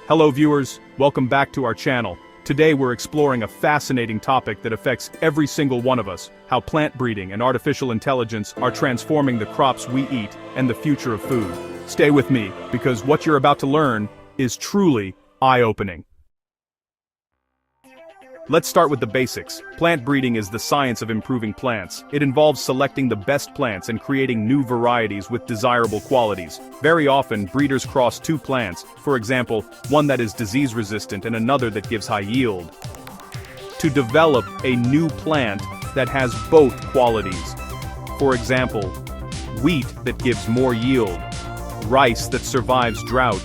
Hello viewers, welcome back to our channel. Today we're exploring a fascinating topic that affects every single one of us, how plant breeding and artificial intelligence are transforming the crops we eat and the future of food. Stay with me, because what you're about to learn is truly eye-opening. Let's start with the basics. Plant breeding is the science of improving plants. It involves selecting the best plants and creating new varieties with desirable qualities. Very often, breeders cross two plants, for example, one that is disease-resistant and another that gives high yield, to develop a new plant that has both qualities. For example, wheat that gives more yield, rice that survives drought,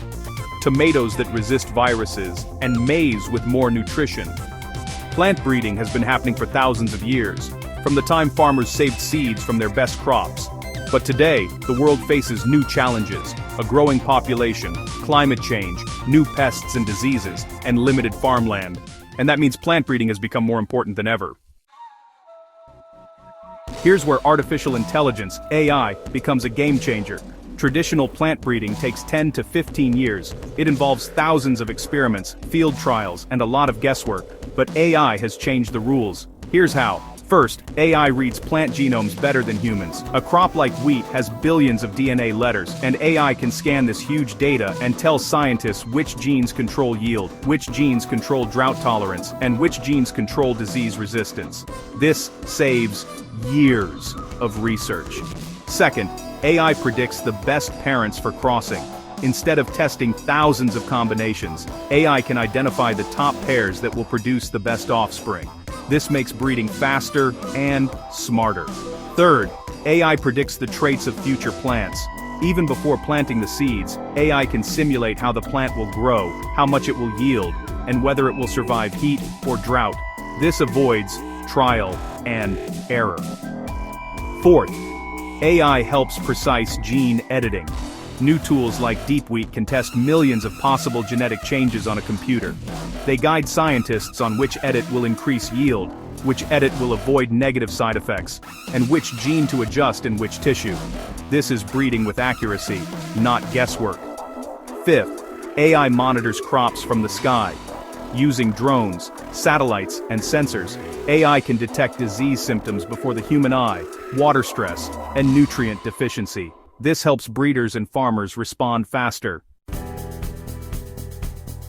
tomatoes that resist viruses, and maize with more nutrition. Plant breeding has been happening for thousands of years, from the time farmers saved seeds from their best crops. But today, the world faces new challenges: a growing population, climate change, new pests and diseases, and limited farmland. And that means plant breeding has become more important than ever. Here's where artificial intelligence, AI, becomes a game changer. Traditional plant breeding takes 10 to 15 years. It involves thousands of experiments, field trials, and a lot of guesswork. But AI has changed the rules. Here's how. First, AI reads plant genomes better than humans. A crop like wheat has billions of DNA letters, and AI can scan this huge data and tell scientists which genes control yield, which genes control drought tolerance, and which genes control disease resistance. This saves years of research. Second, AI predicts the best parents for crossing. Instead of testing thousands of combinations, AI can identify the top pairs that will produce the best offspring. This makes breeding faster and smarter. Third, AI predicts the traits of future plants. Even before planting the seeds, AI can simulate how the plant will grow, how much it will yield, and whether it will survive heat or drought. This avoids trial and error. Fourth, AI helps precise gene editing. New tools like DeepWheat can test millions of possible genetic changes on a computer. They guide scientists on which edit will increase yield, which edit will avoid negative side effects, and which gene to adjust in which tissue. This is breeding with accuracy, not guesswork. Fifth, AI monitors crops from the sky. Using drones, satellites, and sensors, AI can detect disease symptoms before the human eye, water stress, and nutrient deficiency. This helps breeders and farmers respond faster.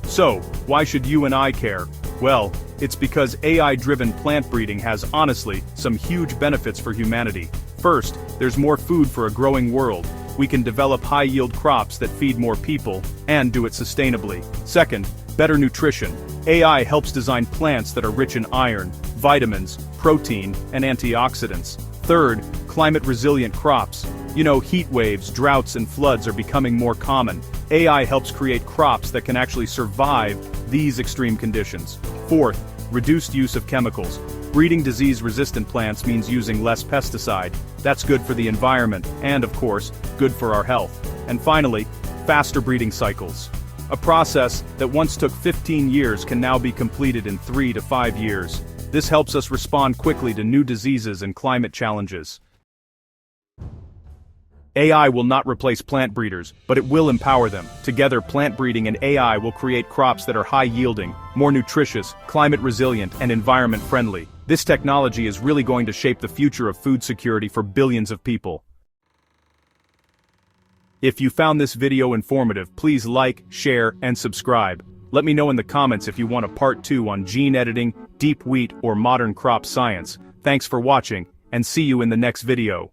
So, why should you and I care? Well, it's because AI-driven plant breeding has, honestly, some huge benefits for humanity. First, there's more food for a growing world. We can develop high-yield crops that feed more people, and do it sustainably. Second, better nutrition. AI helps design plants that are rich in iron, vitamins, protein, and antioxidants. Third, climate-resilient crops. Heat waves, droughts, and floods are becoming more common. AI helps create crops that can actually survive these extreme conditions. Fourth, reduced use of chemicals. Breeding disease-resistant plants means using less pesticide. That's good for the environment, and of course, good for our health. And finally, faster breeding cycles. A process that once took 15 years can now be completed in 3 to 5 years. This helps us respond quickly to new diseases and climate challenges. AI will not replace plant breeders, but it will empower them. Together, plant breeding and AI will create crops that are high-yielding, more nutritious, climate-resilient, and environment-friendly. This technology is really going to shape the future of food security for billions of people. If you found this video informative, please like, share, and subscribe. Let me know in the comments if you want a part 2 on gene editing, deep wheat, or modern crop science. Thanks for watching, and see you in the next video.